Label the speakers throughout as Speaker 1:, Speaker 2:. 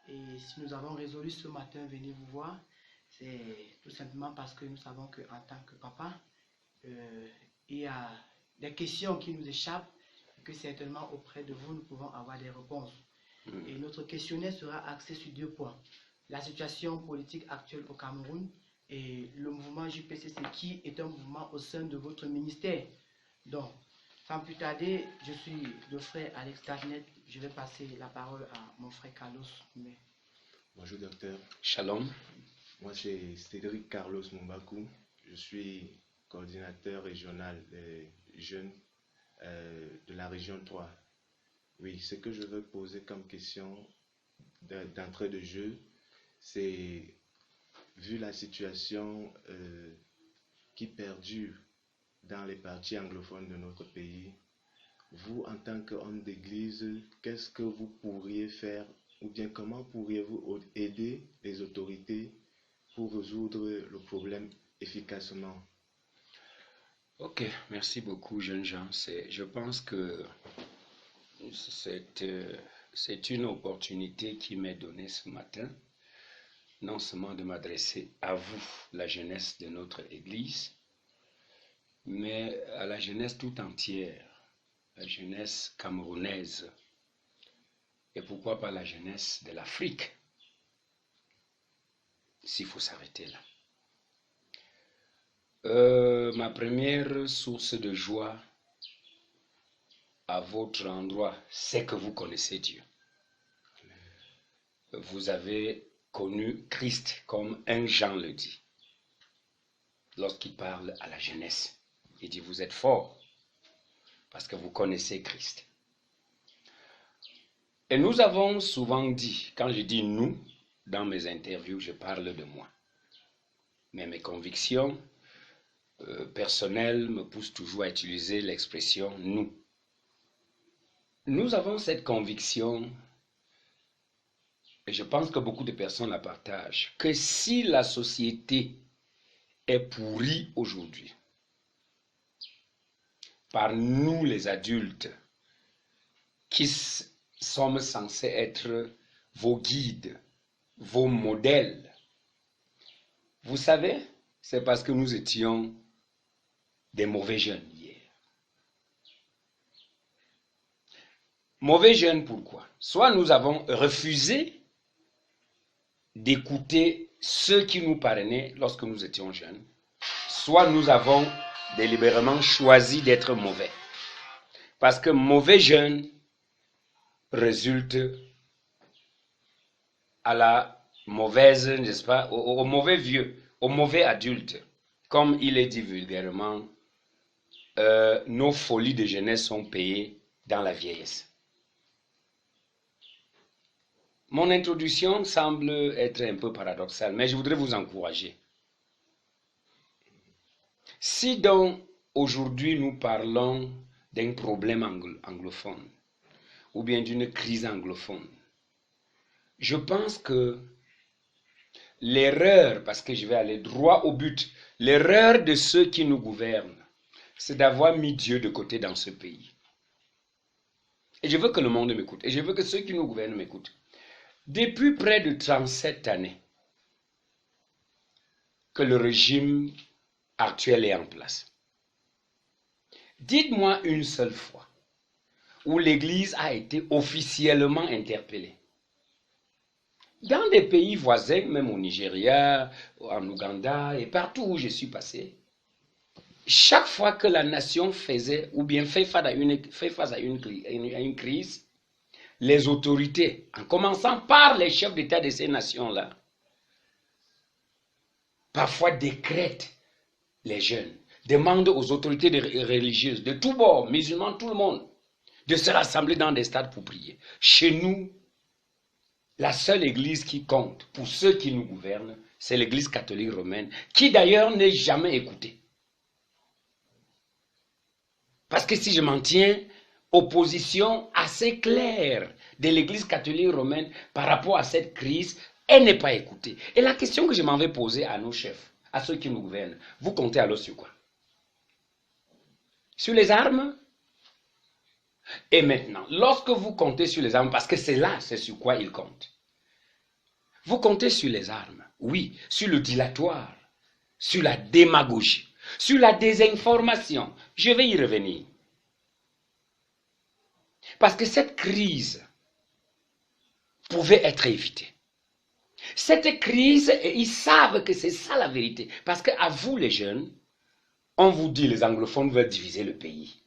Speaker 1: Et si nous avons résolu ce matin venir vous voir, c'est tout simplement parce que nous savons qu'en tant que papa, il y a des questions qui nous échappent et que certainement auprès de vous, nous pouvons avoir des réponses. Et notre questionnaire sera axé sur 2 points. La situation politique actuelle au Cameroun et le mouvement JPCC qui est un mouvement au sein de votre ministère. Donc, sans plus tarder, je suis le frère Alex Gagnet. Je vais passer la parole à mon frère Carlos.
Speaker 2: Bonjour docteur.
Speaker 3: Shalom.
Speaker 2: Moi c'est Cédric Carlos Mombaku. Je suis coordinateur régional des jeunes de la région 3. Oui, ce que je veux poser comme question d'entrée de jeu, c'est vu la situation qui perdure dans les parties anglophones de notre pays, vous en tant qu'homme d'église, qu'est-ce que vous pourriez faire ou bien comment pourriez-vous aider les autorités pour résoudre le problème efficacement?
Speaker 3: Ok, merci beaucoup, jeunes gens. Je pense que c'est une opportunité qui m'est donnée ce matin, non seulement de m'adresser à vous, la jeunesse de notre Église, mais à la jeunesse tout entière, la jeunesse camerounaise, et pourquoi pas la jeunesse de l'Afrique, s'il faut s'arrêter là. Ma première source de joie à votre endroit, c'est que vous connaissez Dieu. Vous avez connu Christ comme 1 Jean le dit. Lorsqu'il parle à la jeunesse, il dit vous êtes forts parce que vous connaissez Christ. Et nous avons souvent dit, quand je dis nous, dans mes interviews, je parle de moi. Mais mes convictions personnelles me poussent toujours à utiliser l'expression nous. Nous avons cette conviction, et je pense que beaucoup de personnes la partagent, que si la société est pourrie aujourd'hui, par nous les adultes, qui sommes censés être vos guides, vos modèles, vous savez, c'est parce que nous étions des mauvais jeunes hier. Mauvais jeunes pourquoi? Soit nous avons refusé d'écouter ceux qui nous parrainaient lorsque nous étions jeunes, soit nous avons délibérément choisi d'être mauvais. Parce que mauvais jeune résulte à la mauvaise, n'est-ce pas, au mauvais vieux, au mauvais adulte. Comme il est dit vulgairement, nos folies de jeunesse sont payées dans la vieillesse. Mon introduction semble être un peu paradoxale, mais je voudrais vous encourager. Si donc aujourd'hui nous parlons d'un problème anglophone, ou bien d'une crise anglophone, je pense que l'erreur, parce que je vais aller droit au but, l'erreur de ceux qui nous gouvernent, c'est d'avoir mis Dieu de côté dans ce pays. Et je veux que le monde m'écoute, et je veux que ceux qui nous gouvernent m'écoutent. Depuis près de 37 années que le régime actuel est en place, dites-moi une seule fois où l'Église a été officiellement interpellée. Dans des pays voisins, même au Nigeria, en Ouganda et partout où je suis passé, chaque fois que la nation faisait ou bien fait face à une crise, les autorités, en commençant par les chefs d'État de ces nations-là, parfois décrètent les jeunes, demandent aux autorités religieuses de tous bords, musulmans, tout le monde, de se rassembler dans des stades pour prier. Chez nous, la seule église qui compte pour ceux qui nous gouvernent, c'est l'église catholique romaine, qui d'ailleurs n'est jamais écoutée. Parce que si je m'en tiens aux positions assez claires de l'église catholique romaine par rapport à cette crise, elle n'est pas écoutée. Et la question que je m'en vais poser à nos chefs, à ceux qui nous gouvernent, vous comptez alors sur quoi? Sur les armes? Et maintenant, lorsque vous comptez sur les armes, parce que c'est là, c'est sur quoi ils comptent, Vous comptez sur les armes, oui, sur le dilatoire, sur la démagogie, sur la désinformation. Je vais y revenir. Parce que cette crise pouvait être évitée. Cette crise, ils savent que c'est ça la vérité. Parce qu'à vous les jeunes, on vous dit les anglophones veulent diviser le pays.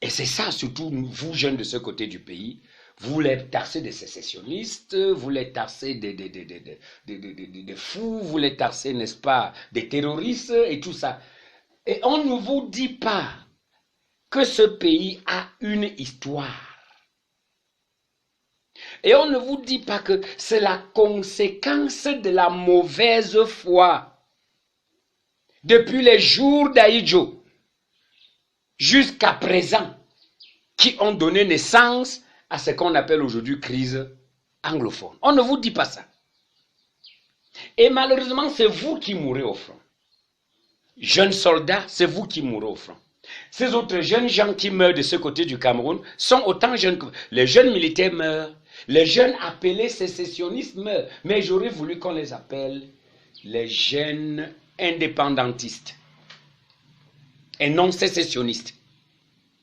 Speaker 3: Et c'est ça, surtout vous jeunes de ce côté du pays, vous les taxez des sécessionnistes, vous les taxez des fous, vous les taxez, n'est-ce pas, des terroristes et tout ça. Et on ne vous dit pas que ce pays a une histoire. Et on ne vous dit pas que c'est la conséquence de la mauvaise foi. Depuis les jours d'Aïdjo jusqu'à présent, qui ont donné naissance à ce qu'on appelle aujourd'hui crise anglophone. On ne vous dit pas ça. Et malheureusement, c'est vous qui mourrez au front. Jeunes soldats, c'est vous qui mourrez au front. Ces autres jeunes gens qui meurent de ce côté du Cameroun sont autant jeunes que... Les jeunes militaires meurent. Les jeunes appelés sécessionnistes meurent. Mais j'aurais voulu qu'on les appelle les jeunes indépendantistes. Et non sécessionnistes.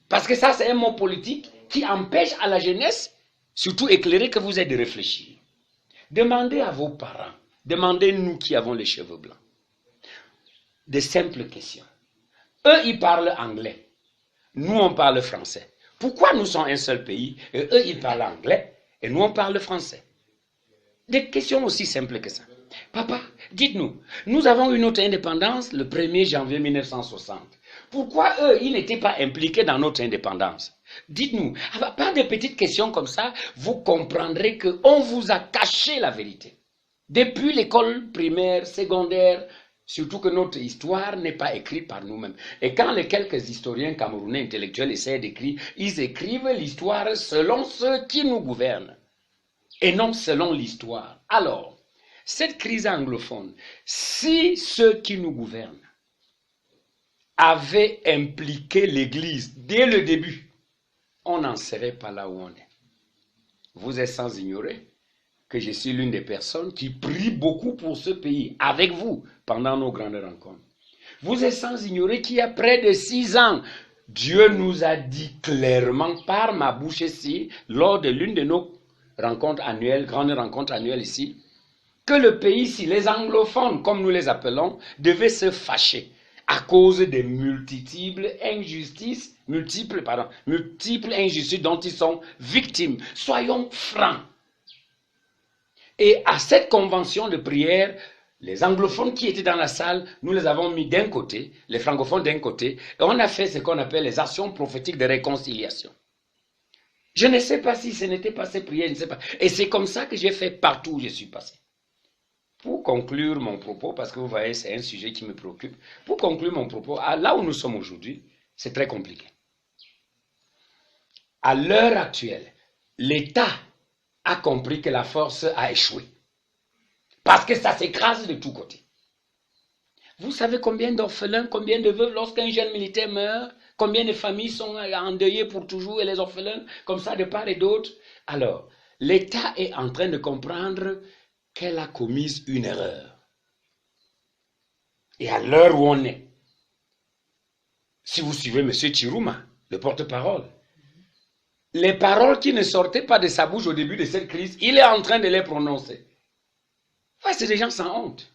Speaker 3: Parce que ça, c'est un mot politique qui empêche à la jeunesse, surtout éclairée, que vous êtes de réfléchir. Demandez à vos parents, demandez-nous qui avons les cheveux blancs, de simples questions. Eux, ils parlent anglais. Nous, on parle français. Pourquoi nous sommes un seul pays et eux, ils parlent anglais et nous, on parle français? Des questions aussi simples que ça. Papa, dites-nous, nous avons eu notre indépendance le 1er janvier 1960. Pourquoi eux, ils n'étaient pas impliqués dans notre indépendance? Dites-nous, par des petites questions comme ça, vous comprendrez qu'on vous a caché la vérité. Depuis l'école primaire, secondaire, surtout que notre histoire n'est pas écrite par nous-mêmes. Et quand les quelques historiens camerounais intellectuels essaient d'écrire, ils écrivent l'histoire selon ceux qui nous gouvernent, et non selon l'histoire. Alors, cette crise anglophone, si ceux qui nous gouvernent avaient impliqué l'Église dès le début, on n'en serait pas là où on est. Vous êtes sans ignorer que je suis l'une des personnes qui prie beaucoup pour ce pays, avec vous, pendant nos grandes rencontres. Vous êtes sans ignorer qu'il y a près de 6 ans, Dieu nous a dit clairement par ma bouche ici, lors de l'une de nos rencontres annuelles, grandes rencontres annuelles ici, que le pays, si les anglophones, comme nous les appelons, devaient se fâcher à cause des multiples injustices dont ils sont victimes. Soyons francs. Et à cette convention de prière, les anglophones qui étaient dans la salle, nous les avons mis d'un côté, les francophones d'un côté, et on a fait ce qu'on appelle les actions prophétiques de réconciliation. Je ne sais pas si ce n'était pas ces prières, je ne sais pas. Et c'est comme ça que j'ai fait partout où je suis passé. Pour conclure mon propos, parce que vous voyez, c'est un sujet qui me préoccupe. Pour conclure mon propos, là où nous sommes aujourd'hui, c'est très compliqué. À l'heure actuelle, l'État a compris que la force a échoué. Parce que ça s'écrase de tous côtés. Vous savez combien d'orphelins, combien de veuves lorsqu'un jeune militaire meurt, combien de familles sont endeuillées pour toujours et les orphelins, comme ça de part et d'autre. Alors, l'État est en train de comprendre qu'elle a commis une erreur. Et à l'heure où on est, si vous suivez M. Chirouma, le porte-parole, les paroles qui ne sortaient pas de sa bouche au début de cette crise, il est en train de les prononcer. Ouais, c'est des gens sans honte.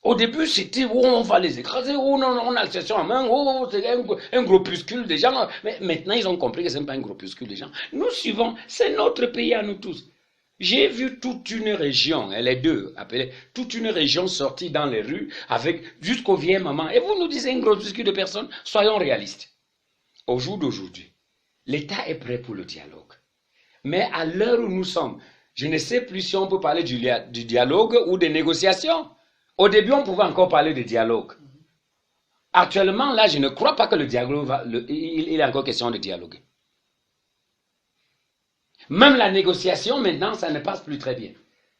Speaker 3: Au début, c'était oh, on va les écraser, oh non, on a la situation en main, oh, c'est un groupuscule de gens. Mais maintenant, ils ont compris que ce n'est pas un groupuscule de gens. Nous suivons, c'est notre pays à nous tous. J'ai vu toute une région, les deux, appelées, toute une région sortie dans les rues avec jusqu'au vieil maman. Et vous nous disiez un groupuscule de personnes, soyons réalistes. Au jour d'aujourd'hui, l'État est prêt pour le dialogue. Mais à l'heure où nous sommes, je ne sais plus si on peut parler du dialogue ou des négociations. Au début, on pouvait encore parler de dialogue. Actuellement, là, je ne crois pas que le dialogue il est encore question de dialoguer. Même la négociation, maintenant, ça ne passe plus très bien.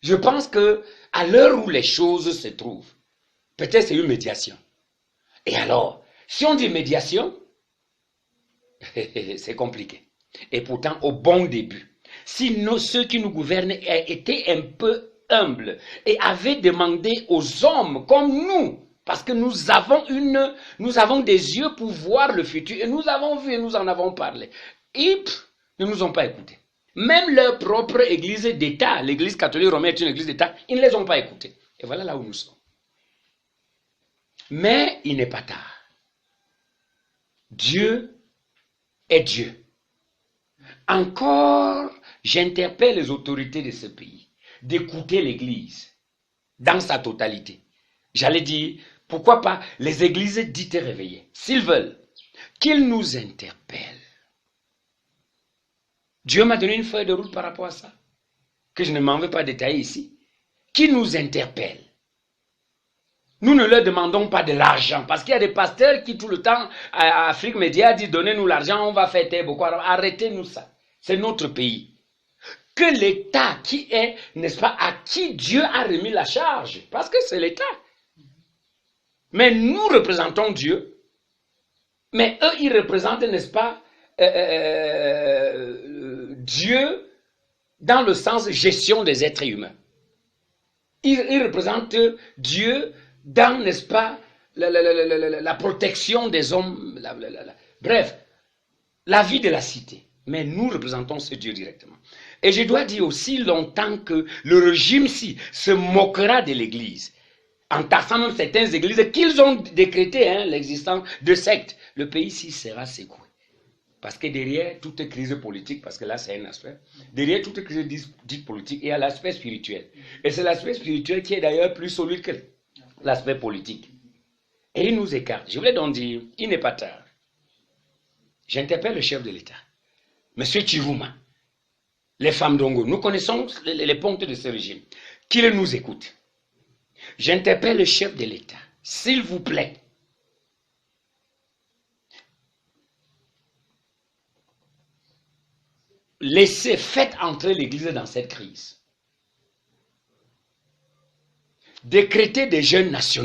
Speaker 3: Je pense que à l'heure où les choses se trouvent, peut-être c'est une médiation. Et alors, si on dit médiation, c'est compliqué. Et pourtant, au bon début, si ceux qui nous gouvernent étaient un peu humble et avait demandé aux hommes comme nous, parce que nous avons des yeux pour voir le futur, et nous avons vu et nous en avons parlé. Ils ne nous ont pas écoutés. Même leur propre église d'État, l'église catholique romaine est une église d'État, ils ne les ont pas écoutés. Et voilà là où nous sommes. Mais il n'est pas tard. Dieu est Dieu. Encore, j'interpelle les autorités de ce pays d'écouter l'église dans sa totalité. J'allais dire, pourquoi pas les églises dites réveillées, s'ils veulent, qu'ils nous interpellent. Dieu m'a donné une feuille de route par rapport à ça, que je ne m'en vais pas détailler ici, qui nous interpelle. Nous ne leur demandons pas de l'argent, parce qu'il y a des pasteurs qui tout le temps, à Afrique Média, disent donnez-nous l'argent, on va fêter beaucoup. Alors arrêtez-nous ça. C'est notre pays. Que l'État qui est, n'est-ce pas, à qui Dieu a remis la charge, parce que c'est l'État. Mais nous représentons Dieu, mais eux, ils représentent, n'est-ce pas, Dieu dans le sens gestion des êtres humains. Ils représentent Dieu dans, n'est-ce pas, la protection des hommes, bref, la vie de la cité. Mais nous représentons ce Dieu directement. Et je dois dire aussi longtemps que le régime-ci se moquera de l'Église, en taxant même certaines églises qu'ils ont décrété l'existence de sectes. Le pays-ci sera secoué. Parce que derrière toute crise politique, parce que là c'est un aspect, derrière toute crise dite politique, il y a l'aspect spirituel. Et c'est l'aspect spirituel qui est d'ailleurs plus solide que l'aspect politique. Et il nous écarte. Je voulais donc dire, il n'est pas tard. J'interpelle le chef de l'État, M. Chirouma, les femmes d'Ongo. Nous connaissons les pointes de ce régime. Qu'il nous écoute. J'interpelle le chef de l'État, s'il vous plaît. Faites entrer l'Église dans cette crise. Décrétez des jeûnes nationaux.